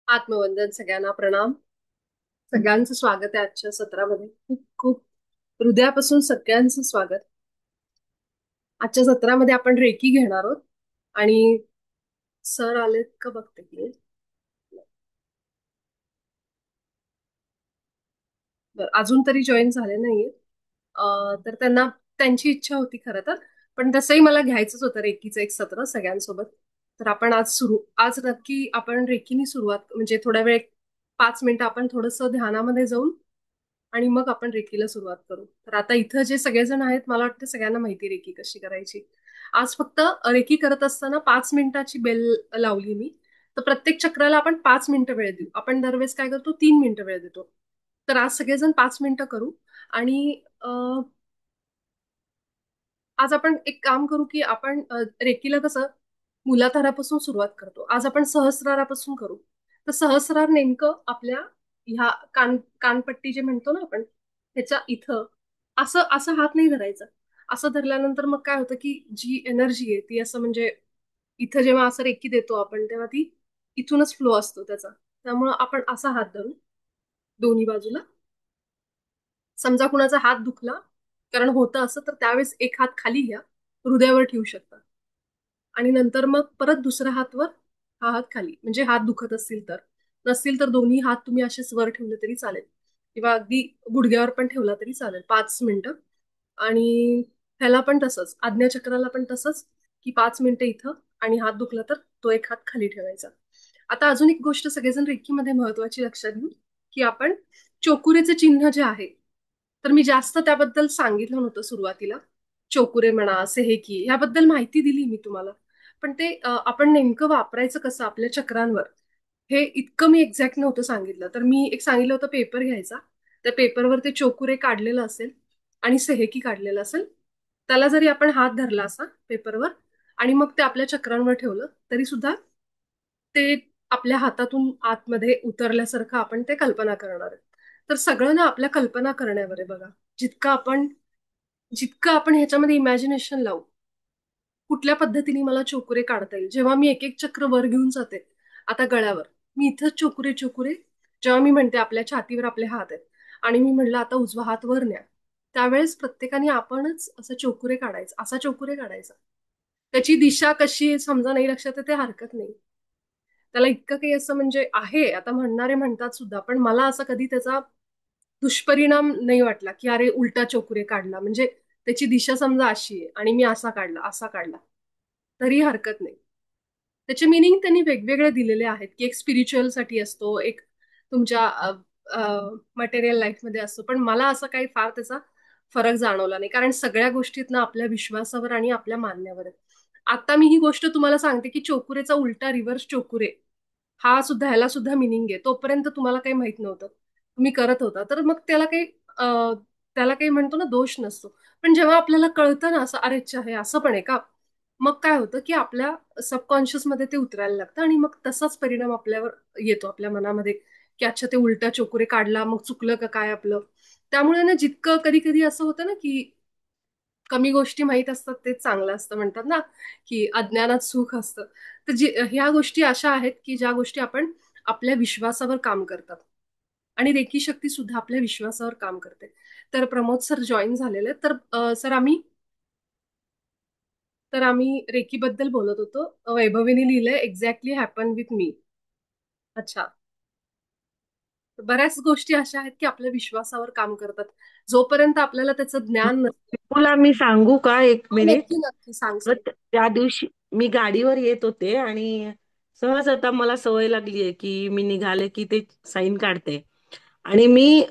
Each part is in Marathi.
आत्मवंदन, सगळ्यांना प्रणाम. सगळ्यांचं स्वागत आहे आजच्या सत्रामध्ये. खूप खूप हृदयापासून सगळ्यांचं स्वागत. आजच्या सत्रामध्ये आपण रेकी घेणार आहोत आणि सर आलेत का बघते की. बरं, अजून तरी जॉईन झाले नाहीये. तर त्यांना त्यांची इच्छा होती खरं तर. पण तसंही मला घ्यायचंच होतं रेकीचं एक सत्र सगळ्यांसोबत. तर आपण आज नक्की आपण रेकीनी सुरुवात म्हणजे थोड्या वेळ 5 मिनिटं आपण थोडंसं ध्यानामध्ये जाऊन आणि मग आपण रेकीला सुरुवात करू. तर आता इथं जे सगळेजण आहेत मला वाटतं सगळ्यांना माहिती रेकी कशी करायची. आज फक्त रेकी करत असताना 5 मिनिटाची बेल लावली मी. तर प्रत्येक चक्राला आपण 5 मिनिटं वेळ देऊ. आपण दरवेळेस काय करतो, 3 मिनिटं वेळ देतो. तर आज सगळेजण 5 मिनिटं करू. आणि आज आपण एक काम करू की आपण रेकीला कसं मूलाधारापासून सुरुवात करतो, आज आपण सहस्रारापासून करू. तर सहस्रार नेमकं आपल्या ह्या कानपट्टी जे म्हणतो ना आपण, ह्याच्या इथं असं असं हात नाही धरायचा. असं धरल्यानंतर मग काय होतं की जी एनर्जी आहे ती असं म्हणजे इथं जेव्हा असं रेकी देतो आपण तेव्हा ती इथूनच फ्लो असतो त्याचा. त्यामुळं आपण असा हात धरू दोन्ही बाजूला. समजा कुणाचा हात दुखला, कारण होतं असं, तर त्यावेळेस एक हात खाली घ्या, हृदयावर ठेवू शकता. आणि नंतर मग परत दुसऱ्या हातवर हा हात खाली, म्हणजे हात दुखत असतील तर. नसतील तर दोन्ही हात तुम्ही असेच वर ठेवले तरी चालेल, किंवा अगदी गुडघ्यावर पण ठेवला तरी चालेल 5 मिनिटं. आणि ह्याला पण तसंच, आज्ञाचक्राला पण तसंच, की 5 मिनिटं इथं, आणि हात दुखला तर तो एक हात खाली ठेवायचा. आता अजून एक गोष्ट सगळेजण रेकीमध्ये महत्वाची लक्षात घेऊ, की आपण चोकुरेचे चिन्ह जे आहे, तर मी जास्त त्याबद्दल सांगितलं नव्हतं सुरुवातीला. चोकुरे म्हणा, सेहेकी याबद्दल माहिती दिली मी तुम्हाला. पण ते आपण नेमकं वापरायचं कसं आपल्या चक्रांवर, हे इतकं मी एक्झॅक्ट नव्हतं सांगितलं. तर मी एक सांगितलं होतं पेपर घ्यायचा, त्या पेपरवर ते चोकुरे काढलेलं असेल आणि सेहेकी काढलेलं असेल, त्याला जरी आपण हात धरला असा पेपरवर आणि मग ते आपल्या चक्रांवर ठेवलं तरी सुद्धा ते आपल्या हातातून आतमध्ये उतरल्यासारखं आपण ते कल्पना करणार आहे. तर सगळं ना आपल्या कल्पना करण्यावर आहे बघा. जितकं आपण जितकं आपण ह्याच्यामध्ये इमॅजिनेशन लावू, कुठल्या पद्धतीने मला चोकुरे काढता येईल. जेव्हा मी एक एक चक्र वर घेऊन जाते, आता गळ्यावर मी इथं चोकुरे चोकुरे, जेव्हा मी म्हणते आपल्या छातीवर आपले हात आहेत आणि मी म्हणलं आता उजवा हात वर न्या, त्यावेळेस प्रत्येकाने आपणच असं चोकुरे काढायचं, असा चोकुरे काढायचा. त्याची दिशा कशी आहे समजा नाही लक्षात आहे ते हरकत नाही. त्याला इतकं काही असं म्हणजे आहे, आता म्हणणारे म्हणतात सुद्धा, पण मला असं कधी त्याचा दुष्परिणाम नाही वाटला की अरे उलटा चोकुरे काढला म्हणजे त्याची दिशा समजा अशी आहे आणि मी असा काढला असा काढला तरी हरकत नाही. त्याचे मिनिंग त्यांनी वेगवेगळे दिलेले आहेत, की एक स्पिरिच्युअल साठी असतो, एक तुमच्या मटेरियल लाईफमध्ये असतो. पण मला असं काही फार त्याचा फरक जाणवला नाही, कारण सगळ्या गोष्टीत ना आपल्या विश्वासावर आणि आपल्या मानण्यावर आहे. आता मी ही गोष्ट तुम्हाला सांगते की चोकुरेचा उलटा रिव्हर्स चोकुरे हा सुद्धा, ह्याला सुद्धा मिनिंग आहे. तोपर्यंत तुम्हाला काही माहित नव्हतं, तुम्ही करत होता तर मग त्याला काही म्हणतो ना दोष नसतो. पण जेव्हा आपल्याला कळतं ना असं, अरे अच्छा हे असं पण आहे का, मग काय होतं की आपल्या सबकॉन्शियस मध्ये ते उतरायला लागतं आणि मग तसाच परिणाम आपल्यावर येतो, आपल्या मनामध्ये, की अच्छा ते उलटा चोकुरे काढला मग चुकलं का काय आपलं. त्यामुळे ना जितकं कधी कधी असं होतं ना की कमी गोष्टी माहीत असतात तेच चांगलं असतं म्हणतात ना, की अज्ञानात सुख असतं. तर ह्या गोष्टी अशा आहेत की ज्या गोष्टी आपण आपल्या विश्वासावर काम करतात. आणि रेकी शक्ती सुद्धा आपल्या विश्वासावर काम करते. तर प्रमोद सर जॉईन झालेले आहेत. तर सर आम्ही रेकी बद्दल बोलत होतो. वैभवीने लिहिलंय एक्झॅक्टली हॅपन विथ मी. अच्छा. बऱ्याच गोष्टी अशा आहेत की आपल्या विश्वासावर काम करतात, जोपर्यंत आपल्याला त्याचं ज्ञान नसतं. तुला मी सांगू का एक हो, मिनिट? नक्की नक्की सांग तर सांग. त्या दिवशी मी गाडीवर येत होते आणि सहज आता मला सवय लागली आहे की मी निघाले की ते साईन काढते. आणि मी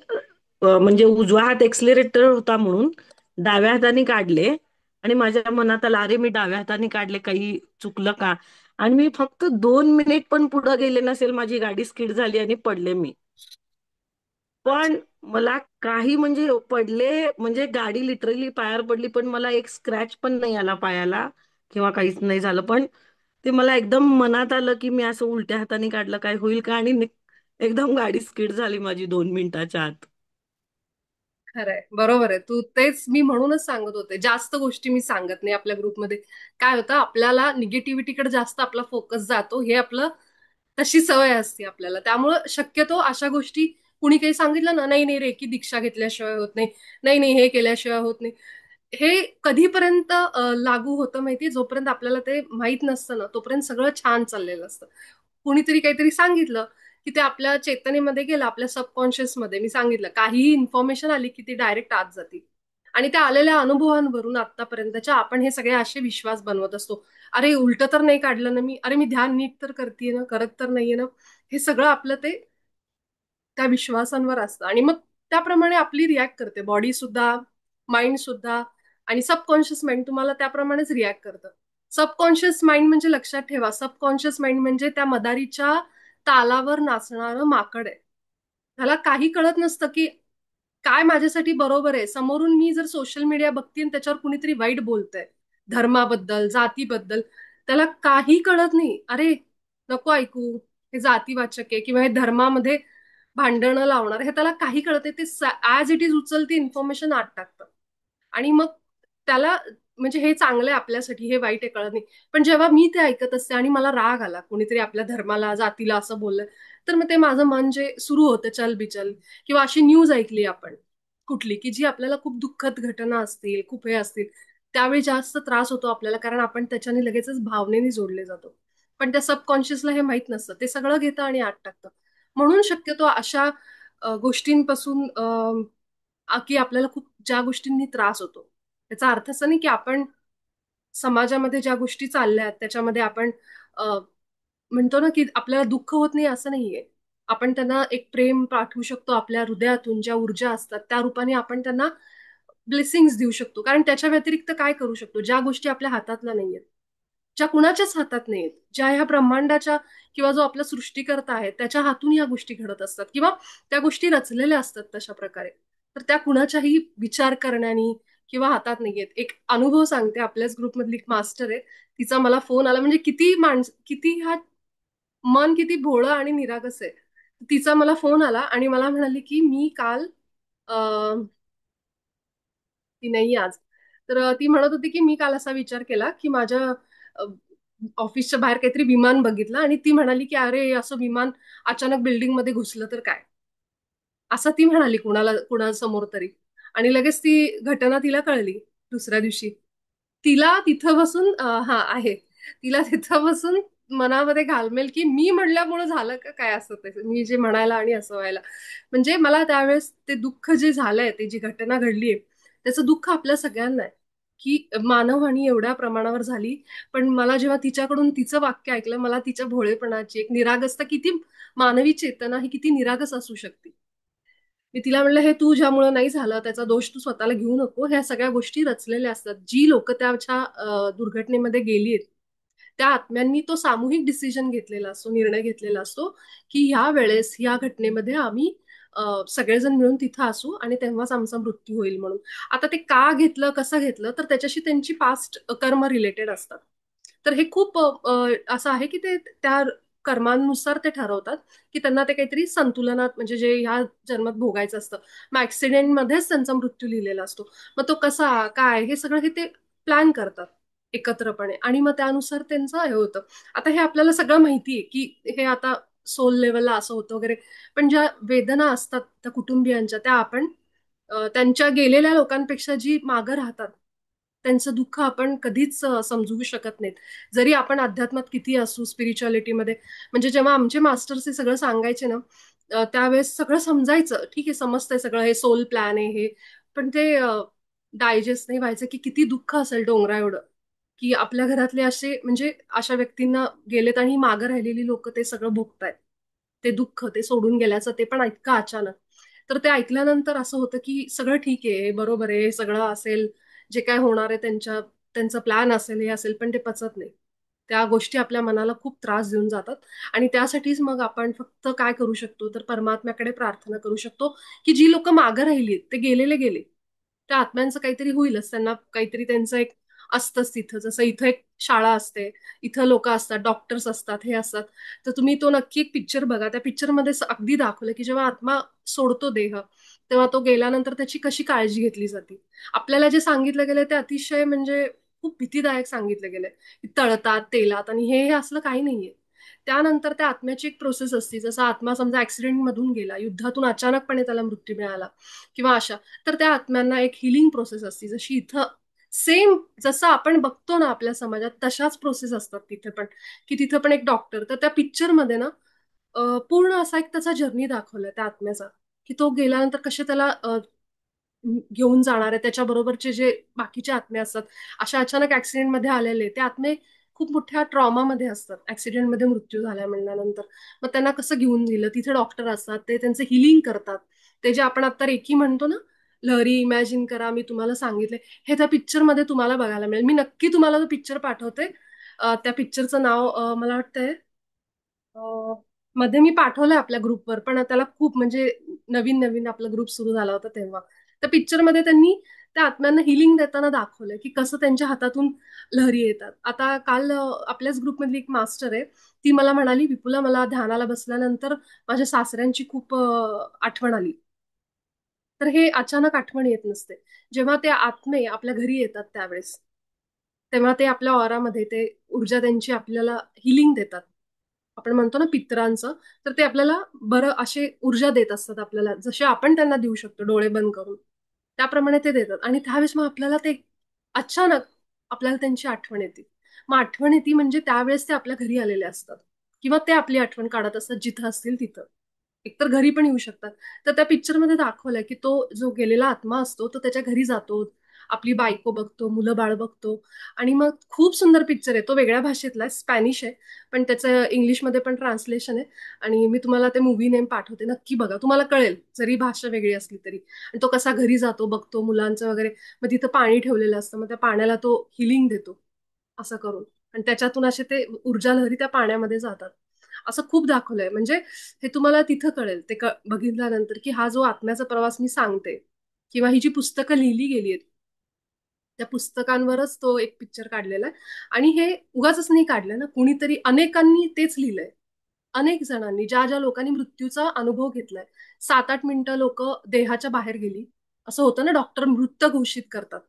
म्हणजे उजवा हात एक्सलरेटर होता म्हणून डाव्या हाताने काढले. आणि माझ्या मनात आलं, अरे मी डाव्या हाताने काढले, काही चुकलं का? आणि मी फक्त 2 मिनिट पण पुढे गेले नसेल, माझी गाडी स्किड झाली आणि पडले मी. अच्छा. पण मला काही म्हणजे पडले, म्हणजे गाडी लिटरली पायावर पडली, पण मला एक स्क्रॅच पण नाही आला पायाला किंवा काहीच नाही झालं. पण ते मला एकदम मनात आलं की मी असं उलट्या हाताने काढलं काय होईल का, आणि एकदम गाडी स्किड झाली माझी 2 मिनिटाच्या आत. खरंय, बरोबर आहे. तू तेच मी म्हणूनच सांगत होते, जास्त गोष्टी मी सांगत नाही आपल्या ग्रुपमध्ये. काय होतं, आपल्याला निगेटिव्हिटीकडे जास्त आपला फोकस जातो, हे आपलं तशी सवय असते आपल्याला. त्यामुळं शक्यतो अशा गोष्टी कुणी काही सांगितलं ना, नाही नाही रेकी दीक्षा घेतल्याशिवाय होत नाही, नाही नाही हे केल्याशिवाय होत नाही, हे कधीपर्यंत लागू होतं माहिती, जोपर्यंत आपल्याला ते माहित नसतं ना तोपर्यंत सगळं छान चाललेलं असतं. कुणीतरी काहीतरी सांगितलं की ते आपल्या चेतनेमध्ये गेलं, आपल्या सबकॉन्शियस मध्ये. मी सांगितलं काहीही इन्फॉर्मेशन आली की ती डायरेक्ट आत जाते. आणि त्या आलेल्या अनुभवांवरून आतापर्यंतच्या आपण हे सगळे असे विश्वास बनवत असतो. अरे उलट तर नाही काढलं ना मी, अरे मी ध्यान नीट तर करते ना, करत तर नाहीये ना. हे सगळं आपलं ते त्या विश्वासांवर असतं आणि मग त्याप्रमाणे आपली रिॲक्ट करते बॉडी सुद्धा, माइंड सुद्धा. आणि सबकॉन्शियस माइंड तुम्हाला त्याप्रमाणेच रिॲक्ट करतं. सबकॉन्शियस माइंड म्हणजे लक्षात ठेवा, सबकॉन्शियस माइंड म्हणजे त्या मदारीच्या तालावर नाचणारं माकड आहे. त्याला काही कळत नसतं की काय माझ्यासाठी बरोबर आहे. समोरून मी जर सोशल मीडिया बघते आणि त्याच्यावर कुणीतरी वाईट बोलतंय धर्माबद्दल, जातीबद्दल, त्याला काही कळत नाही. अरे नको ऐकू, हे जातीवाचक आहे किंवा हे धर्मामध्ये भांडणं लावणार, हे त्याला काही कळत नाही. ते ऍज इट इज उचलते इन्फॉर्मेशन आत टाकतं. आणि मग त्याला म्हणजे हे चांगलं आहे आपल्यासाठी, हे वाईट आहे कळत नाही. पण जेव्हा मी ते ऐकत असते आणि मला राग आला, कोणीतरी आपल्या धर्माला जातीला असं बोललं, तर मग ते माझं मन जे सुरू होतं चलबिचल. किंवा अशी न्यूज ऐकली आपण कुठली की जी आपल्याला खूप दुःखद घटना असतील, खूप हे असतील, त्यावेळी जास्त त्रास होतो आपल्याला, कारण आपण त्याच्याने लगेचच भावनेने जोडले जातो. पण त्या सबकॉन्शियसला हे माहित नसतं, ते सगळं घेतं आणि आत टाकतं. म्हणून शक्यतो अशा गोष्टींपासून की आपल्याला खूप ज्या गोष्टींनी त्रास होतो, त्याचा अर्थ असा नाही की आपण समाजामध्ये ज्या गोष्टी चालल्या आहेत त्याच्यामध्ये आपण अ, म्हणतो ना की आपल्याला दुःख होत नाही, असं नाहीये. आपण त्यांना एक प्रेम पाठवू शकतो आपल्या हृदयातून, ज्या ऊर्जा असतात त्या रूपाने आपण त्यांना ब्लेसिंग्स देऊ शकतो. कारण त्याच्या व्यतिरिक्त काय करू शकतो, ज्या गोष्टी आपल्या हातातल्या नाहीयेत, ज्या कुणाच्याच हातात नाहीयेत, ज्या ह्या ब्रह्मांडाच्या किंवा जो आपला सृष्टीकर्ता आहे त्याच्या हातून ह्या गोष्टी घडत असतात किंवा त्या गोष्टी रचलेल्या असतात तशा प्रकारे. तर त्या कुणाच्याही विचार करण्यानी किंवा हातात नाहीयेत. एक अनुभव सांगते, आपल्याच ग्रुपमधली एक मास्टर आहे, तिचा मला फोन आला. म्हणजे किती किती हा मन किती भोळं आणि निरागस आहे. तिचा मला फोन आला आणि मला म्हणाली की मी काल ती नाही आज. तर ती म्हणत होती की मी काल असा विचार केला की माझ्या अ, ऑफिसच्या बाहेर काहीतरी विमान बघितलं आणि ती म्हणाली की अरे असं विमान अचानक बिल्डिंग मध्ये घुसलं तर काय. असं ती म्हणाली कुणाला कुणासमोर तरी. आणि लगेच ती घटना तिला कळली दुसऱ्या दिवशी. तिला तिथं बसून हा आहे, तिला तिथं बसून मनामध्ये घालमेल की मी म्हणल्यामुळे झालं का काय, असं ते मी जे म्हणायला आणि असं व्हायला. म्हणजे मला त्यावेळेस ते दुःख जे झालंय, ते जी घटना घडलीय, त्याचं दुःख आपल्या सगळ्यांना आहे की मानवहानी एवढ्या प्रमाणावर झाली. पण मला जेव्हा तिच्याकडून तिचं वाक्य ऐकलं, मला तिच्या भोळेपणाची एक निरागसता, किती मानवी चेतना ही किती निरागस असू शकते. मी तिला म्हणलं हे तू ज्यामुळं नाही झालं त्याचा दोष तू स्वतःला घेऊ नको, ह्या सगळ्या गोष्टी रचलेल्या असतात. जी लोक त्याच्या दुर्घटनेमध्ये गेली आहेत त्या आत्म्यांनी तो सामूहिक डिसिजन घेतलेला असतो, निर्णय घेतलेला असतो की ह्या वेळेस ह्या घटनेमध्ये आम्ही सगळेजण मिळून तिथं असू आणि तेव्हाच आमचा मृत्यू होईल म्हणून. आता ते का घेतलं, कसं घेतलं, तर त्याच्याशी त्यांची पास्ट कर्म रिलेटेड असतात. तर हे खूप असं आहे की ते त्या कर्मांनुसार ते ठरवतात की त्यांना ते काहीतरी संतुलनात, म्हणजे जे ह्या जन्मात भोगायचं असतं. मग ऍक्सिडेंटमध्येच त्यांचा मृत्यू लिहिलेला असतो. मग तो कसा काय, हे सगळं हे ते प्लॅन करतात एकत्रपणे आणि मग त्यानुसार त्यांचं हे होतं. आता हे आपल्याला सगळं माहितीये की हे आता सोल लेवलला असं होतं वगैरे. पण ज्या वेदना असतात त्या कुटुंबियांच्या, त्या आपण त्यांच्या गेलेल्या लोकांपेक्षा जी मागं राहतात त्यांचं दुःख आपण कधीच समजू शकत नाहीत. जरी आपण अध्यात्मात किती असू, स्पिरिच्युअलिटीमध्ये. म्हणजे जेव्हा आमचे मास्टर्स हे सगळं सांगायचे ना, त्यावेळेस सगळं समजायचं, ठीक आहे समजतंय सगळं, हे सोल प्लॅन आहे हे. पण ते डायजेस्ट नाही व्हायचं की किती दुःख असेल डोंगरा एवढं, की आपल्या घरातले असे म्हणजे अशा व्यक्तींना गेलेत आणि मागं राहिलेली लोक ते सगळं भोगतायत. ते दुःख, ते सोडून गेल्याचं, ते पण इतकं अचानक. तर ते ऐकल्यानंतर असं होतं की सगळं ठीक आहे, हे बरोबर आहे, हे सगळं असेल, जे काय होणार आहे त्यांचा प्लॅन असेल, हे असेल, पण ते पचत नाही. त्या गोष्टी आपल्या मनाला खूप त्रास देऊन जातात. आणि त्यासाठीच मग आपण फक्त काय करू शकतो, तर परमात्म्याकडे प्रार्थना करू शकतो की जी लोक मागं राहिली, ते गेलेले गेले, त्या आत्म्यांचं काहीतरी होईलच. त्यांना काहीतरी त्यांचं एक असतंच तिथं. जसं इथं एक शाळा असते, इथं लोक असतात, डॉक्टर्स असतात, हे असतात. तर तुम्ही तो नक्की एक पिक्चर बघा. त्या पिक्चरमध्ये अगदी दाखवलं की जेव्हा आत्मा सोडतो देह, तेव्हा तो गेल्यानंतर त्याची कशी काळजी घेतली जाते. आपल्याला जे सांगितलं गेलं ते अतिशय म्हणजे खूप भीतीदायक सांगितलं गेलंय. तळतात तेलात आणि हे हे असलं काही नाहीये. त्यानंतर त्या आत्म्याची एक प्रोसेस असते. जसा आत्मा समजा ऍक्सिडेंट मधून गेला, युद्धातून अचानकपणे त्याला मृत्यू मिळाला किंवा अशा, तर त्या आत्म्यांना एक हिलिंग प्रोसेस असते. जशी इथं सेम जसं आपण बघतो ना आपल्या समाजात, तशाच प्रोसेस असतात तिथे पण. की तिथे पण एक डॉक्टर, तर त्या पिक्चरमध्ये ना पूर्ण असा एक त्याचा जर्नी दाखवलाय त्या आत्म्याचा, की तो गेल्यानंतर कसे त्याला घेऊन जाणार आहे, त्याच्याबरोबरचे जे बाकीचे आत्मे असतात, अशा अचानक ऍक्सिडेंटमध्ये आलेले ते आत्मे खूप मोठ्या ट्रॉमामध्ये असतात, ऍक्सिडेंटमध्ये मृत्यू झाला म्हणल्यानंतर. मग त्यांना कसं घेऊन गेलं, तिथे डॉक्टर असतात, ते त्यांचे हिलिंग करतात. ते जे आपण आता रेकी म्हणतो ना, लहरी इमॅजिन करा, मी तुम्हाला सांगितले, हे त्या पिक्चरमध्ये तुम्हाला बघायला मिळेल. मी नक्की तुम्हाला तो पिक्चर पाठवते. त्या पिक्चरचं नाव मला वाटतंय अ, मध्ये मी पाठवलंय आपल्या ग्रुपवर, पण त्याला खूप म्हणजे नवीन नवीन आपला ग्रुप सुरू झाला होता तेव्हा. त्या पिक्चरमध्ये त्यांनी त्या आत्म्यांना हिलिंग देताना दाखवलंय की कसं त्यांच्या हातातून लहरी येतात. आता काल आपल्याच ग्रुपमधली एक मास्टर आहे, ती मला म्हणाली, विपुला मला ध्यानाला बसल्यानंतर माझ्या सासऱ्यांची खूप आठवण आली. तर हे अचानक आठवण येत नसते. जेव्हा ते आत्मे आपल्या घरी येतात त्यावेळेस, तेव्हा ते आपल्या ऑरामध्ये ते ऊर्जा त्यांची आपल्याला हिलिंग देतात. आपण म्हणतो ना पितरांचं, तर ते आपल्याला बरं असे ऊर्जा देत असतात आपल्याला, जसे आपण त्यांना देऊ शकतो डोळे बंद करून. त्याप्रमाणे ते देतात आणि त्यावेळेस मग आपल्याला ते अचानक आपल्याला त्यांची आठवण येते. मग आठवण येते म्हणजे त्यावेळेस ते आपल्या घरी आलेले असतात किंवा ते आपली आठवण काढत असतात जिथं असतील तिथं. एकतर घरी पण येऊ शकतात. तर त्या पिक्चरमध्ये दाखवलंय की तो जो गेलेला आत्मा असतो तो त्याच्या घरी जातो, आपली बायको बघतो, मुलं बाळ बघतो. आणि मग खूप सुंदर पिक्चर आहे. तो वेगळ्या भाषेतला आहे, स्पॅनिश आहे, पण त्याचं इंग्लिशमध्ये पण ट्रान्सलेशन आहे. आणि मी तुम्हाला ते मूवी नेम पाठवते, नक्की बघा, तुम्हाला कळेल जरी भाषा वेगळी असली तरी. आणि तो कसा घरी जातो, बघतो मुलांचं वगैरे, मग तिथं पाणी ठेवलेलं असतं, मग त्या पाण्याला तो हिलिंग देतो असं करून. आणि त्याच्यातून असे ते ऊर्जा लहरी त्या पाण्यामध्ये जातात. असं खूप दाखवलंय. म्हणजे हे तुम्हाला तिथं कळेल ते बघितल्यानंतर, की हा जो आत्म्याचा प्रवास मी सांगते किंवा ही जी पुस्तकं लिहिली गेली आहेत, त्या पुस्तकांवरच तो एक पिक्चर काढलेला आहे. आणि हे उगाच नाही काढलं ना, कुणीतरी अनेकांनी तेच लिहिलंय. अनेक जणांनी, ज्या ज्या लोकांनी मृत्यूचा अनुभव घेतलाय. 7-8 मिनिटं लोक देहाच्या बाहेर गेली, असं होतं ना, डॉक्टर मृत घोषित करतात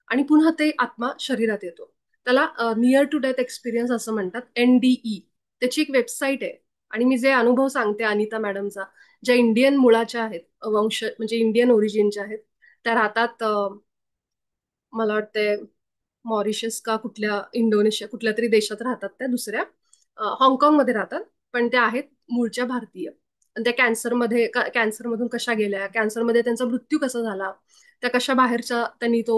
आणि पुन्हा ते आत्मा शरीरात येतो. त्याला नियर टू डेथ एक्सपिरियन्स असं म्हणतात, NDE. त्याची एक वेबसाईट आहे. आणि मी जे अनुभव सांगते अनिता मॅडमचा, ज्या इंडियन मुळाच्या आहेत, वंश म्हणजे इंडियन ओरिजिनच्या आहेत, त्या राहतात मला वाटते मॉरिशस का कुठल्या, इंडोनेशिया कुठल्या तरी देशात राहतात त्या, दुसऱ्या हाँगकाँगमध्ये राहतात. पण त्या आहेत मूळच्या भारतीय. आणि त्या कॅन्सरमधून कशा गेल्या, कॅन्सरमध्ये त्यांचा मृत्यू कसा झाला, त्या कशा बाहेरच्या त्यांनी तो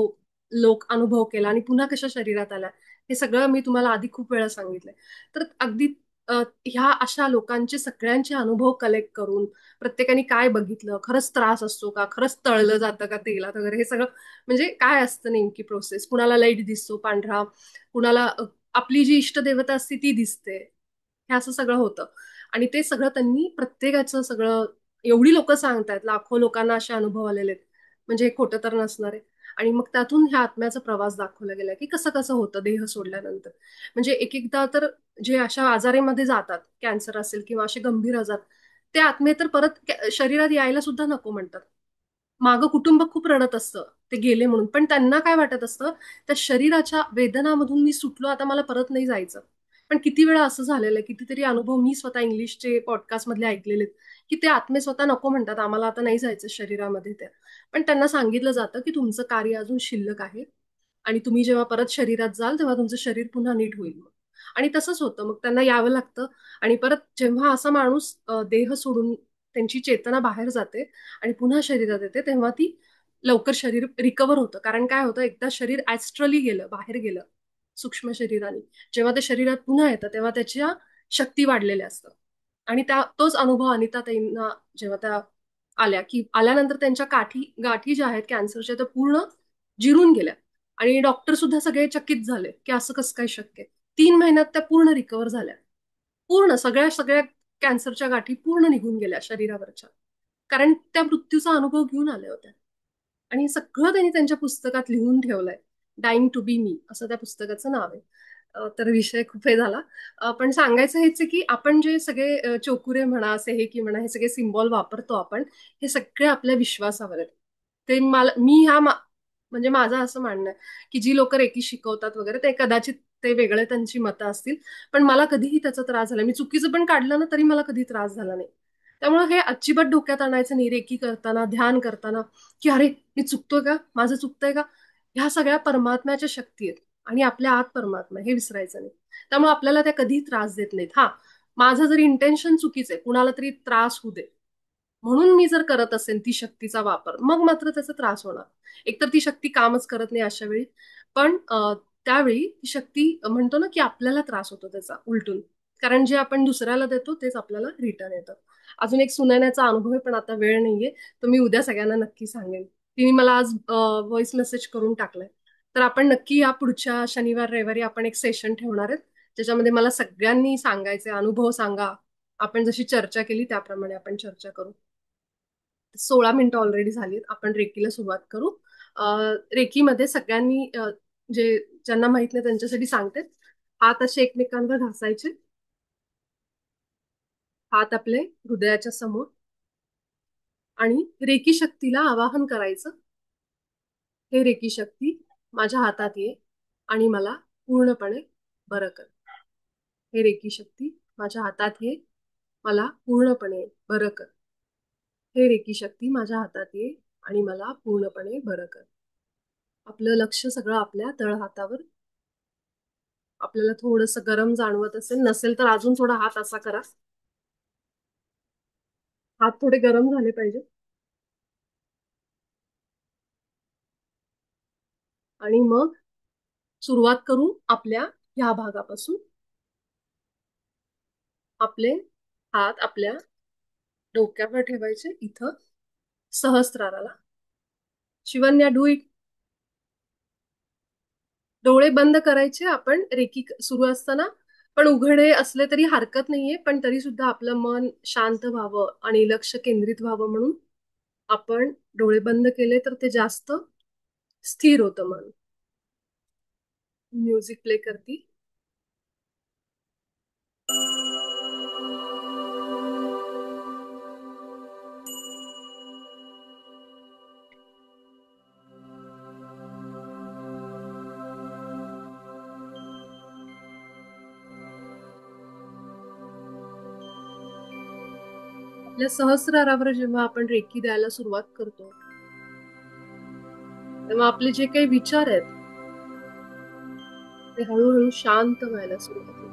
लोक अनुभव केला आणि पुन्हा कशा शरीरात आल्या, हे सगळं मी तुम्हाला आधी खूप वेळा सांगितलंय. तर अगदी अ, ह्या अशा लोकांचे सगळ्यांचे अनुभव कलेक्ट करून, प्रत्येकाने काय बघितलं, खरंच त्रास असतो का, खरंच तळलं जातं का तेलात वगैरे, हे सगळं म्हणजे काय असतं नेमकी प्रोसेस, कुणाला लाईट दिसतो पांढरा, कुणाला आपली जी इष्टदेवता असते ती दिसते, हे असं सगळं होतं. आणि ते सगळं त्यांनी प्रत्येकाचं सगळं, एवढी लोक सांगतायत, लाखो लोकांना असे अनुभव आलेले आहेत, म्हणजे हे खोटं तर नसणार आहे. आणि मग त्यातून ह्या आत्म्याचा प्रवास दाखवला गेला की कसं कसं होतं देह सोडल्यानंतर. म्हणजे एक एकदा तर जे अशा आजारामध्ये जातात, कॅन्सर असेल किंवा असे गंभीर आजार, ते आत्मे तर परत शरीरात यायला सुद्धा नको म्हणतात. मागं कुटुंब खूप रडत असतं ते गेले म्हणून, पण त्यांना काय वाटत असतं, त्या शरीराच्या वेदनामधून मी सुटलो, आता मला परत नाही जायचं. पण किती वेळा असं झालेलं आहे, कितीतरी अनुभव मी स्वतः इंग्लिशचे पॉडकास्ट मधले ऐकलेले आहेत, की ते आत्मे स्वतः नको म्हणतात, आम्हाला आता नाही जायचं शरीरामध्ये त्या. पण त्यांना सांगितलं जातं की तुमचं कार्य अजून शिल्लक आहे आणि तुम्ही जेव्हा परत शरीरात जाल तेव्हा तुमचं शरीर पुन्हा नीट होईल मग. आणि तसंच होतं, मग त्यांना यावं लागतं. आणि परत जेव्हा असा माणूस देह सोडून त्यांची चेतना बाहेर जाते आणि पुन्हा शरीरात येते, तेव्हा ती लवकर शरीर रिकवर होतं. कारण काय होतं, एकदा शरीर ऍस्ट्रली गेलं, बाहेर गेलं सूक्ष्म शरीराने, जेव्हा ते शरीरात पुन्हा येतं तेव्हा त्याच्या शक्ती वाढलेल्या असतात. आणि तोच अनुभव अनिता ताईंना जेव्हा त्या आल्या, की आल्यानंतर त्यांच्या गाठी ज्या आहेत कॅन्सरच्या, त्या पूर्ण जिरून गेल्या. आणि डॉक्टर सुद्धा सगळे चकित झाले की असं कसं काय शक्य आहे. 3 महिन्यात त्या पूर्ण रिकवर झाल्या. पूर्ण सगळ्या सगळ्या कॅन्सरच्या गाठी पूर्ण निघून गेल्या शरीरावरच्या, कारण त्या मृत्यूचा अनुभव घेऊन आल्या होत्या. आणि सगळं त्यांनी त्यांच्या पुस्तकात लिहून ठेवलंय. डाईंग टू बी मी असं त्या पुस्तकाचं नाव आहे. तर विषय खूप हे झाला. पण सांगायचं हेच आहे की आपण जे सगळे चोकुरे म्हणा, सेहेकी म्हणा, हे सगळे सिम्बॉल वापरतो आपण, हे सगळे आपल्या विश्वासावर आहेत. ते मला मी म्हणजे माझं असं म्हणणं आहे की जी लोक रेकी शिकवतात वगैरे, ते कदाचित ते वेगळे त्यांची मतं असतील, पण मला कधीही त्याचा त्रास झाला, मी चुकीचं पण काढलं ना तरी मला कधी त्रास झाला नाही. त्यामुळे हे अजिबात डोक्यात आणायचं नाही रेकी करताना, ध्यान करताना, की अरे मी चुकतोय का, माझं चुकतंय का. ह्या सगळ्या परमात्म्याच्या शक्ती आहेत आणि आपल्या आत परमात्मा आहे, हे विसरायचं नाही. त्यामुळे आपल्याला त्या कधी त्रास देत नाहीत. हा, माझं जरी इंटेन्शन चुकीचं आहे, कुणाला तरी त्रास होऊ दे म्हणून मी जर करत असेल ती शक्तीचा वापर, मग मात्र त्याचा त्रास होणार. एकतर ती शक्ती कामच करत नाही अशा वेळी, पण त्यावेळी ती शक्ती म्हणतो ना की आपल्याला त्रास होतो त्याचा उलटून. कारण जे आपण दुसऱ्याला देतो तेच आपल्याला रिटर्न येतं. अजून एक सुनाण्याचा अनुभव आहे, पण आता वेळ नाहीये, तर मी उद्या सगळ्यांना नक्की सांगेन. तिने मला आज व्हॉइस मेसेज करून टाकलाय. तर आपण नक्की या पुढच्या शनिवार रविवारी आपण एक सेशन ठेवणार आहेत, ज्याच्यामध्ये मला सगळ्यांनी सांगायचे अनुभव सांगा. आपण जशी चर्चा केली त्याप्रमाणे आपण चर्चा करू. 16 मिनिटं ऑलरेडी झालीत, आपण रेकीला सुरुवात करू. रेकीमध्ये सगळ्यांनी जे ज्यांना माहित नाही त्यांच्यासाठी सांगते, हात असे एकमेकांवर घासायचे, हात आपले हृदयाच्या समोर, आणि रेकी शक्तीला आवाहन करायचं. हे रेकी शक्ती माझ्या हातात ये आणि मला पूर्णपणे बरं कर. हे रेकी शक्ती माझ्या हातात ये, मला पूर्णपणे बरं कर. हे रेकी शक्ती माझ्या हातात ये आणि मला पूर्णपणे बरं कर. आपलं लक्ष सगळं आपल्या तळहातावर. आपल्याला थोडंसं गरम जाणवत असेल, नसेल तर अजून थोडा हात असा करा. हात थोडे गरम झाले पाहिजे. आणि मग सुरुवात करू आपल्या ह्या भागापासून. आपले हात आपल्या डोक्यावर ठेवायचे इथं, सहस्त्राराला. Shivanya, do it. डोळे बंद करायचे आपण रेकी सुरू असताना, पण उघडे असले तरी हरकत नाहीये, पण तरी सुद्धा आपलं मन शांत व्हावं आणि लक्ष केंद्रित व्हावं म्हणून आपण डोळे बंद केले तर ते जास्त स्थिर होतं मन. म्युझिक प्ले करती. आपल्या सहस्रारावर जेव्हा आपण रेकी द्यायला सुरुवात करतो, तेव्हा आपले जे काही विचार आहेत ते हळूहळू शांत व्हायला सुरुवात होते.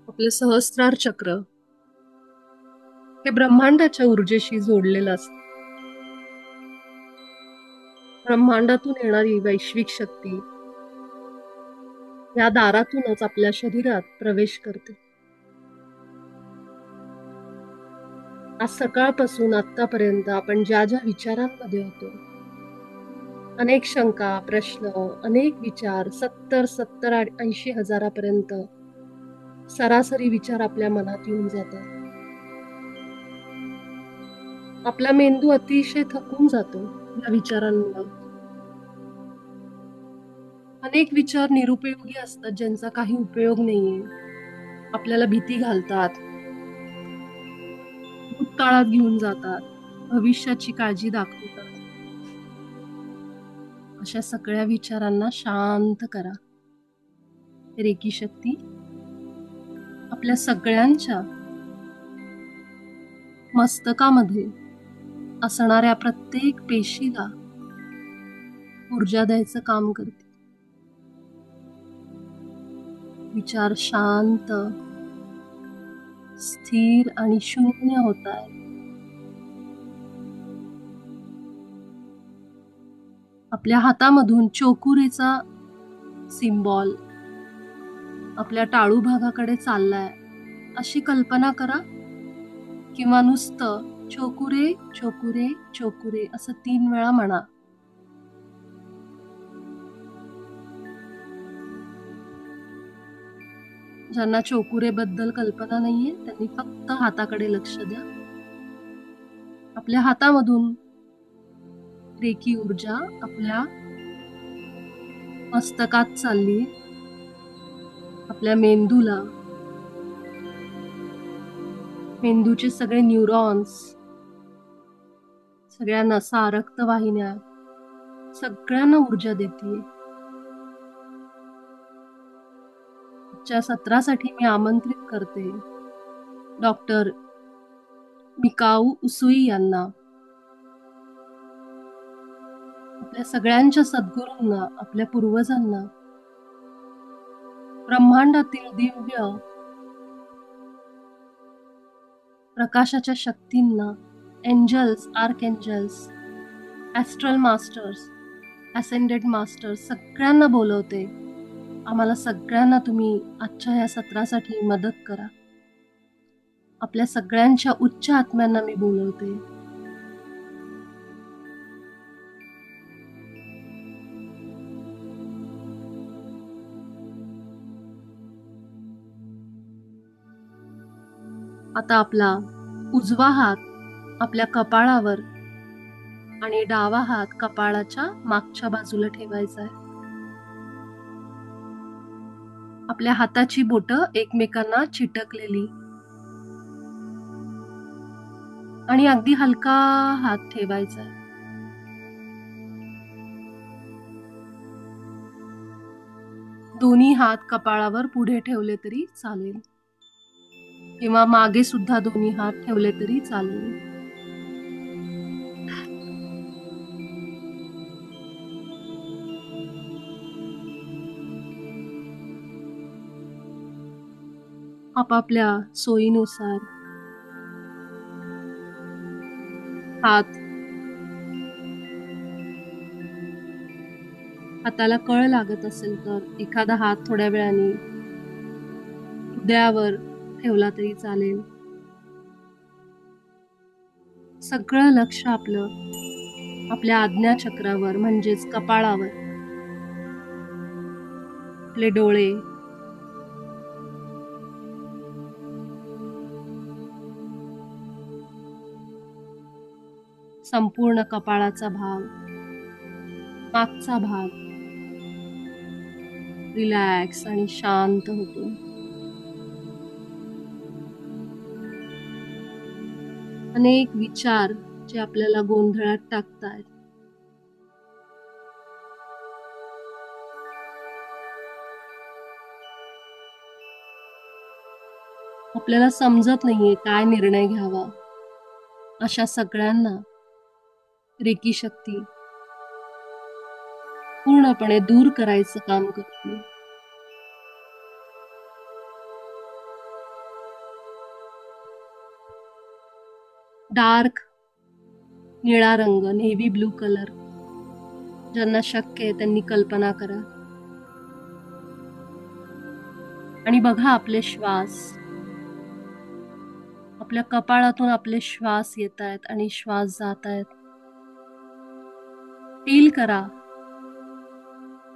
आपलं सहस्रार चक्र हे ब्रह्मांडाच्या ऊर्जेशी जोडलेलं असतं. ब्रह्मांडातून येणारी वैश्विक शक्ती या दारातूनच आपल्या शरीरात प्रवेश करते. आज सकाळपासून आतापर्यंत आपण ज्या ज्या विचारांमध्ये होतो, अनेक शंका, प्रश्न, अनेक विचार, 70-80 हजारापर्यंत सरासरी विचार आपल्या मनात येऊन जातात. आपला मेंदू अतिशय थकून जातो या विचारांमुळे. अनेक विचार निरुपयोगी असतात, ज्यांचा काही उपयोग नाहीये. आपल्याला भीती घालतात, भूतकाळात घेऊन जातात, भविष्याची काळजी दाखवतात. अशा सगळ्या विचारांना शांत करा. रेकी शक्ती आपल्या सगळ्यांच्या मस्तकामध्ये असणाऱ्या प्रत्येक पेशीला ऊर्जा द्यायचं काम करते. विचार शांत, स्थिर आणि शून्य होत आहे. आपल्या हातामधून चोकुरेचा सिम्बॉल आपल्या टाळू भागाकडे चाललाय अशी कल्पना करा, किंवा नुसतं चोकुरे चोकुरे चोकुरे असं 3 वेळा म्हणा. ज्यांना चोकुरे बद्दल कल्पना नाहीये त्यांनी फक्त हाताकडे लक्ष द्या. आपल्या हातामधून रेकी ऊर्जा आपल्या मस्तकात चालली, आपल्या मेंदूला, मेंदूचे सगळे न्यूरॉन्स, सगळ्या नसा, रक्तवाहिन्या, सगळ्यांना ऊर्जा देते. आजच्या सत्रासाठी मी आमंत्रित करते डॉक्टर मिकाऊ उसुई यांना, आपल्या सगळ्यांच्या सद्गुरूंना, आपल्या पूर्वजांना, ब्रह्मांडातील दिव्य प्रकाशाच्या शक्तींना, angels, archangels, astral masters, ascended masters, सगळ्यांना बोलवते. आम्हाला सगळ्यांना तुम्ही आजच्या या सत्रासाठी मदत करा. आपल्या सगळ्यांच्या उच्च आत्म्यांना मी बोलवते. आता आपला उजवा हात आपल्या कपाळावर आणि डावा हात कपाळाच्या मागच्या बाजूला ठेवायचा आहे. आपल्या हाताची बोटं एकमेकांना चिटकलेली आणि अगदी हलका हात ठेवायचा आहे. दोन्ही हात कपाळावर पुढे ठेवले तरी चालेल किंवा मागे सुद्धा दोन्ही हात ठेवले तरी चालेल. आपापल्या सोयीनुसार हात, हाताला कळ लागत असेल तर एखादा हात थोड्या वेळाने हृदयावर ठेवला तरी चालेल. सगळं लक्ष आपलं आपल्या आज्ञाचक्रावर म्हणजेच कपाळावर. आपले डोळे, संपूर्ण कपाळाचा भाग, मागचा भाग रिलॅक्स आणि शांत होतो. अनेक विचार जे आपल्याला गोंधळात टाकतात, आपल्याला समजत नाहीये काय निर्णय घ्यावा, अशा सगळ्यांना रेकी शक्ती पूर्णपणे दूर करायचं काम करते. डार्क निळा रंग, नेव्ही ब्लू कलर, ज्यांना शक्य आहे त्यांनी कल्पना करा आणि बघा आपले श्वास. आपल्या कपाळातून आपले श्वास येत आहेत आणि श्वास जात आहेत. फील करा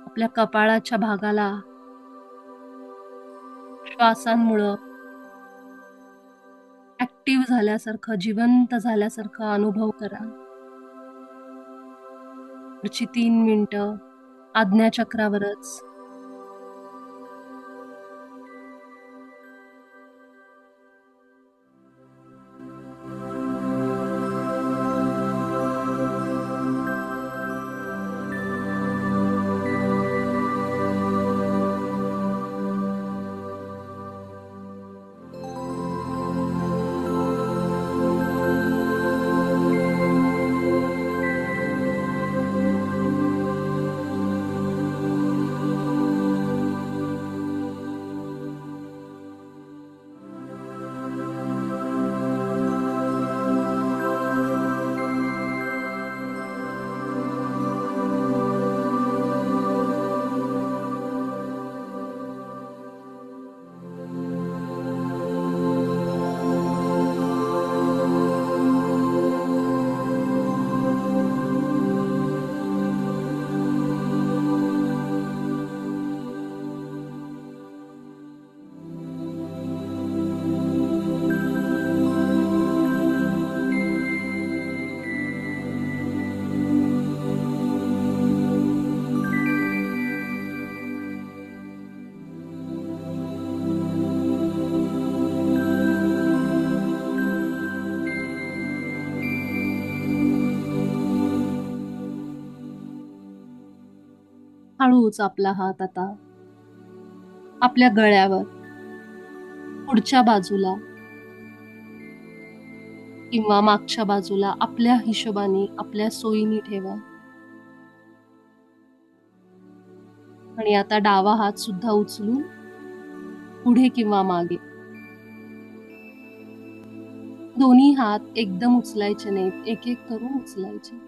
आपल्या कपाळाच्या भागाला श्वासांमुळं ऍक्टिव्ह झाल्यासारखं, जिवंत झाल्यासारखं अनुभव करा. पुढची 3 मिनिटं आज्ञाचक्रावरच. हळूच आपला हात आता आपल्या गळ्यावर पुढच्या बाजूला किंवा मागच्या बाजूला आपल्या हिशोबाने आपल्या सोयीने ठेवा. आणि आता डावा हात सुद्धा उचलून पुढे किंवा मागे. दोन्ही हात एकदम उचलायचे नाहीत, एक एक करून उचलायचे.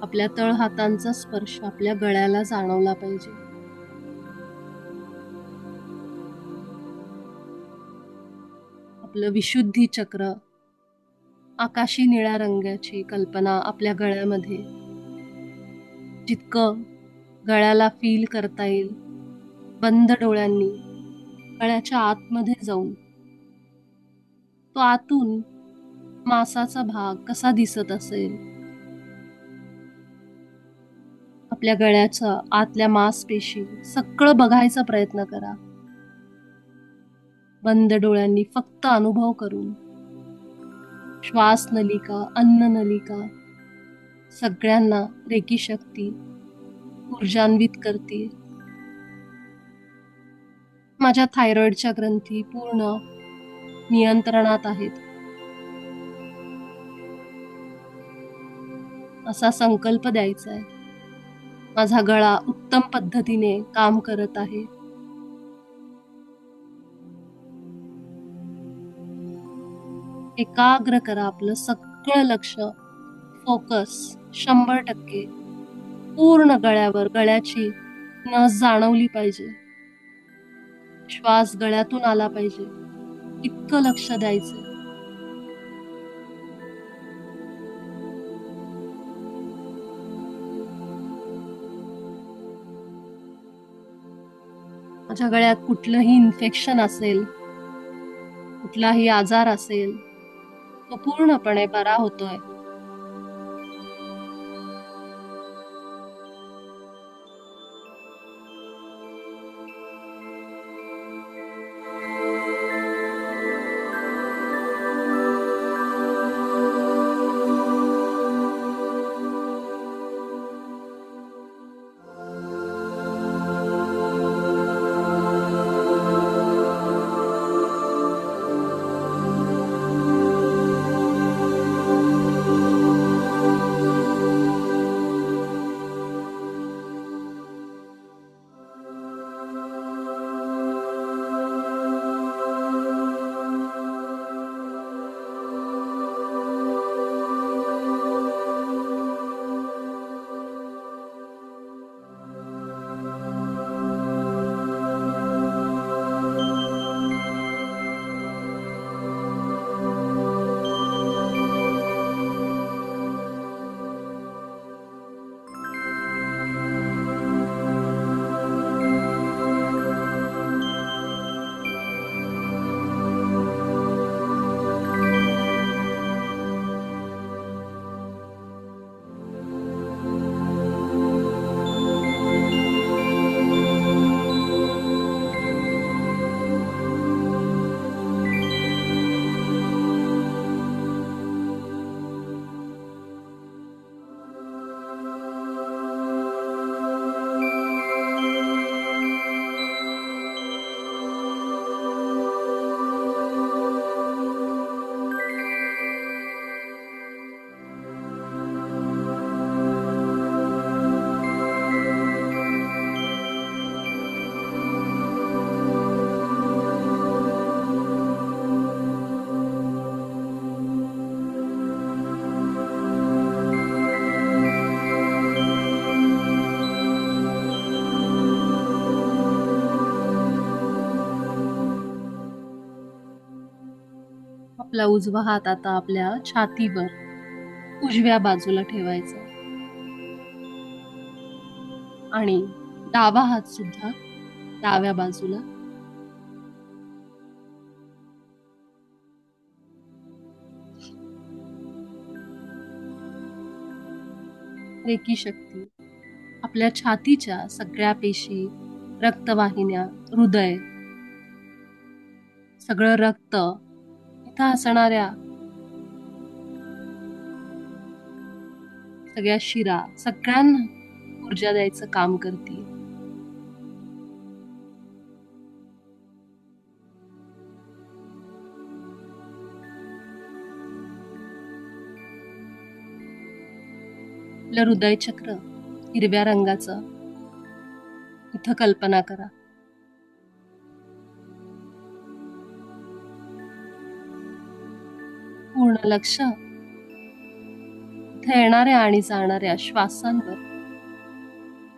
आपल्या तळ हातांचा स्पर्श आपल्या गळ्याला जाणवला पाहिजे. आपलं विशुद्धी चक्र, आकाशी निळ्या रंगाची कल्पना आपल्या गळ्यामध्ये जितकं गळ्याला फील करता येईल, बंद डोळ्यांनी गळ्याच्या आतमध्ये जाऊन तो आतून मांसाचा भाग कसा दिसत असेल, आपल्या गळ्याच्या आतल्या मांसपेशी सगळं बघायचा प्रयत्न करा. बंद डोळ्यांनी फक्त अनुभव करून श्वास नलिका, अन्न नलिका सगळ्यांना रेकी शक्ती ऊर्जान्वित करते. माझ्या थायरॉइडच्या ग्रंथी पूर्ण नियंत्रणात आहेत असा संकल्प द्यायचा आहे. माझा गळा उत्तम पद्धतीने काम करत आहे. एकाग्र करा आपलं सगळं लक्ष, फोकस 100% पूर्ण गळ्यावर. गळ्याची नस जाणवली पाहिजे, श्वास गळ्यातून आला पाहिजे, इतकं लक्ष द्यायचं. माझ्या गळ्यात कुठलंही इन्फेक्शन असेल, कुठलाही आजार असेल, तो पूर्णपणे बरा होतोय. आपला उजवा हात आता आपल्या छातीवर उजव्या बाजूला ठेवायचा आणि डावा हात सुद्धा डाव्या बाजूला. रेकी शक्ती आपल्या छातीच्या सगळ्या पेशी, रक्तवाहिन्या, हृदय, सगळं रक्त इथं असणाऱ्या सगळ्या शिरा, सगळ्यांना ऊर्जा द्यायचं काम करते. आपलं हृदय चक्र हिरव्या रंगाचं इथं कल्पना करा. पूर्ण लक्ष इथे येणाऱ्या आणि जाणाऱ्या श्वासांवर.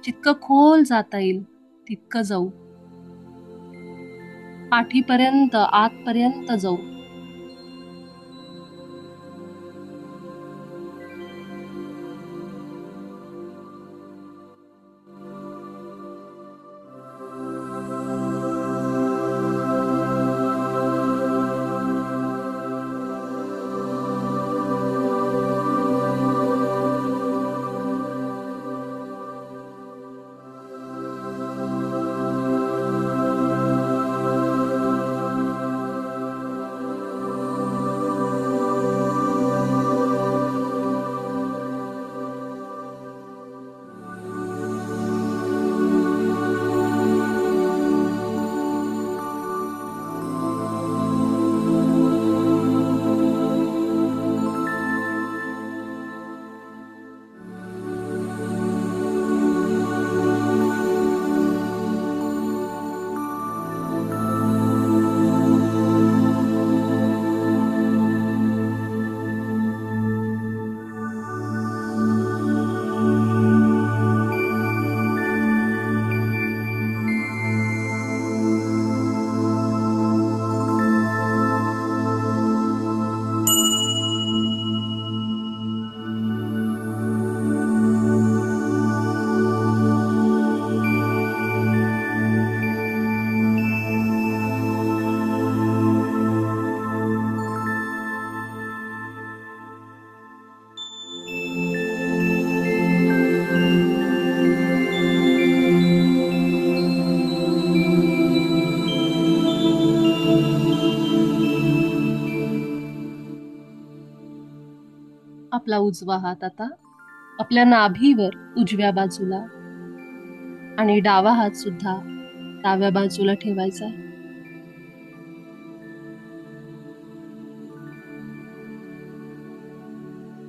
जितकं खोल जाता येईल तितकं जाऊ. पाठीपर्यंत, आतपर्यंत जाऊ. आपला उजवा हात आता आपल्या नाभीवर उजव्या बाजूला आणि डावा हात सुद्धा डाव्या बाजूला ठेवायचा.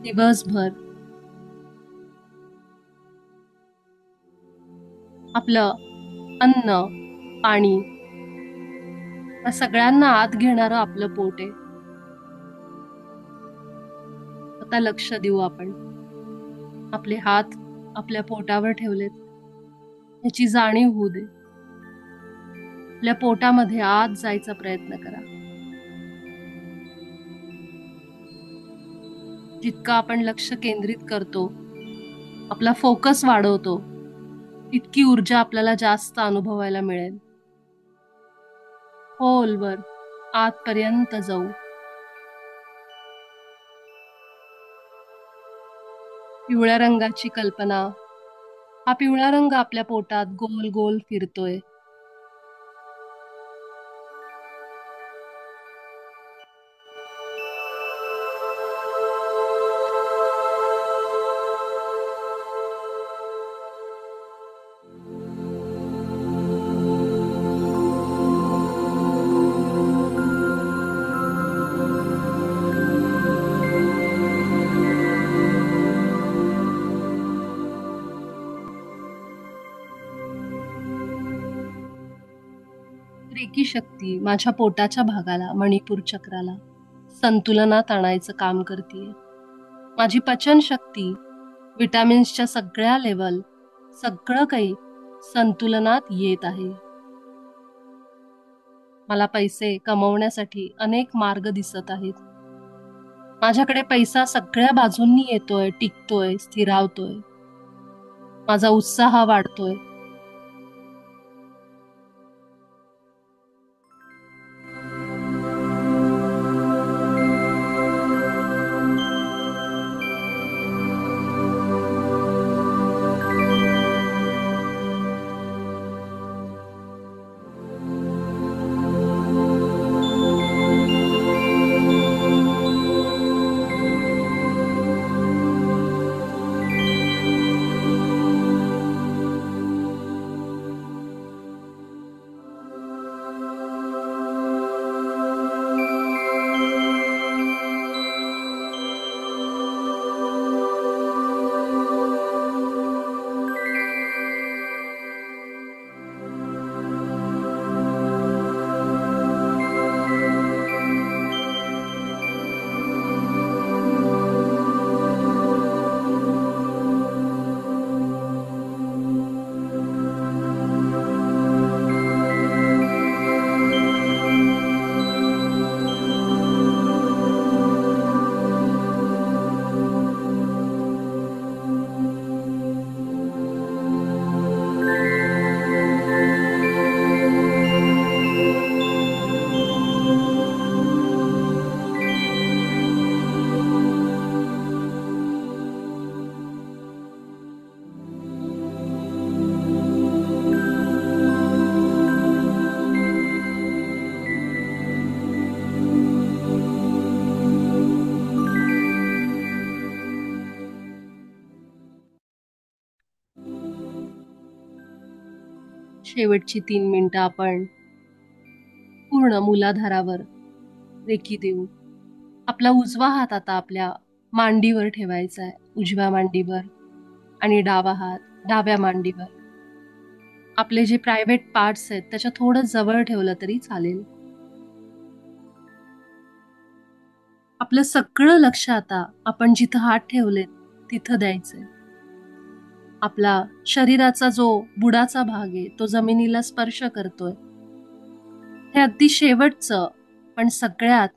दिवसभर आपलं अन्न, पाणी या सगळ्यांना आत घेणारं आपलं पोट आहे. आता लक्ष देऊ आपण. आपले हात आपल्या पोटावर ठेवलेत, याची जाणीव होऊ दे. आपल्या पोटामध्ये आत जायचा प्रयत्न करा. जितकं आपण लक्ष केंद्रित करतो, आपला फोकस वाढवतो, तितकी ऊर्जा आपल्याला जास्त अनुभवायला मिळेल. खोलवर आतपर्यंत जाऊ. पिवळ्या रंगाची कल्पना. हा पिवळा रंग आपल्या पोटात गोल गोल फिरतोय. रेकी शक्ती माझ्या पोटाच्या भागाला, मणिपूर चक्राला संतुलनात आणायचं काम करते. माझी पचन शक्ती, विटामिन्सच्या सगळ्या लेवल, सगळं काही संतुलनात येत आहे. मला पैसे कमवण्यासाठी अनेक मार्ग दिसत आहेत. माझ्याकडे पैसा सगळ्या बाजूंनी येतोय, टिकतोय, स्थिरावतोय. माझा उत्साह वाढतोय. शेवटची 3 मिनिटं आपण पूर्ण मूलाधारावर रेकी देऊ. आपला उजवा हात आता आपल्या मांडीवर ठेवायचा आहे, उजव्या मांडीवर, आणि डावा हात डाव्या मांडीवर. आपले जे प्रायव्हेट पार्ट्स आहेत त्याच्या थोडं जवळ ठेवलं तरी चालेल. आपलं सगळं लक्ष आता आपण जिथं हात ठेवले तिथं द्यायचंय. आपला शरीराचा जो बुडाचा भाग आहे तो जमिनीला स्पर्श करतोय. हे अगदी शेवटचं पण सगळ्यात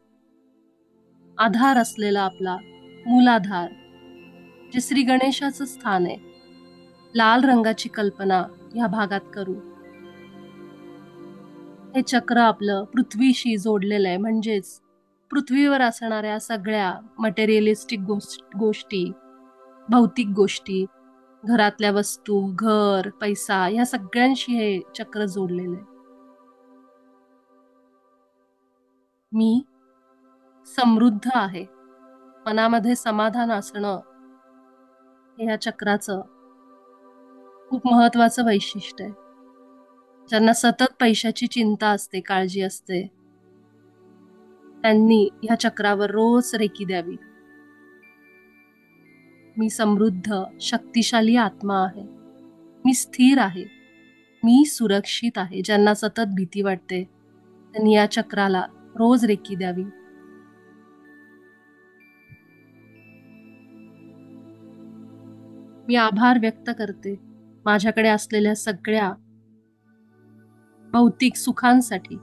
आधार असलेला आपला मूलाधार, जे श्री गणेशाचं स्थान आहे, लाल रंगाची कल्पना या भागात करू. हे चक्र आपलं पृथ्वीशी जोडलेलं आहे, म्हणजेच पृथ्वीवर असणाऱ्या सगळ्या मटेरियलिस्टिक गोष्टी, भौतिक गोष्टी, घरातल्या वस्तू, घर, पैसा, या सगळ्यांशी हे चक्र जोडलेलं आहे. मी समृद्ध आहे. मनामध्ये समाधान असणं हे या चक्राचं खूप महत्वाचं वैशिष्ट्य आहे. ज्यांना सतत पैशाची चिंता असते, काळजी असते, त्यांनी ह्या चक्रावर रोज रेकी द्यावी. मी समृद्ध, शक्तिशाली आत्मा आहे. मी स्थिर आहे. मी सुरक्षित आहे. ज्यांना सतत भीती वाटते त्यांनी या चक्राला रोज रेकी द्यावी. मी आभार व्यक्त करते माझ्याकडे असलेल्या सगळ्या भौतिक सुखांसाठी.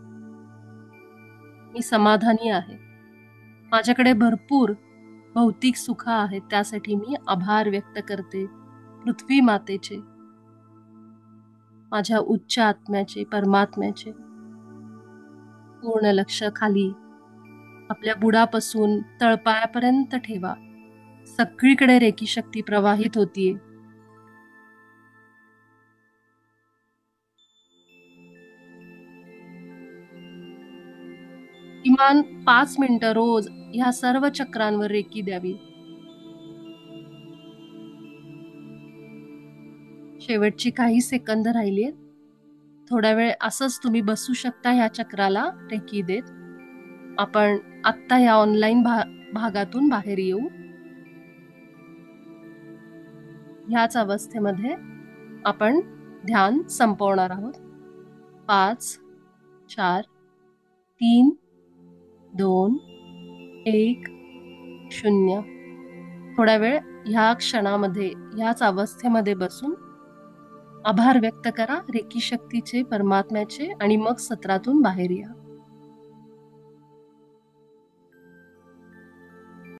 मी समाधानी आहे. माझ्याकडे भरपूर भौतिक सुख आहेत, त्यासाठी मी आभार व्यक्त करते पृथ्वी मातेचे, माझ्या उच्च आत्म्याचे, परमात्म्याचे. पूर्ण लक्ष खाली आपल्या बुडापासून तळपायापर्यंत ठेवा. सगळीकडे रेकी शक्ती प्रवाहित होतीये. किमान 5 मिनिटं रोज ह्या सर्व चक्रांवर रेकी द्यावी. शेवटची काही सेकंद राहिलीत. थोडा वेळ असंच तुम्ही बसू शकता ह्या चक्राला रेकी देत. आपण आत्ता या ऑनलाईन भागातून बाहेर येऊ. ह्याच अवस्थेमध्ये आपण ध्यान संपवणार आहोत. 5, 4, 3, 2, 1, 0. थोडा वेळ ह्या क्षणामध्ये, ह्याच अवस्थेमध्ये बसून आभार व्यक्त करा रेकी शक्तीचे, परमात्म्याचे, आणि मग सत्रातून बाहेर या.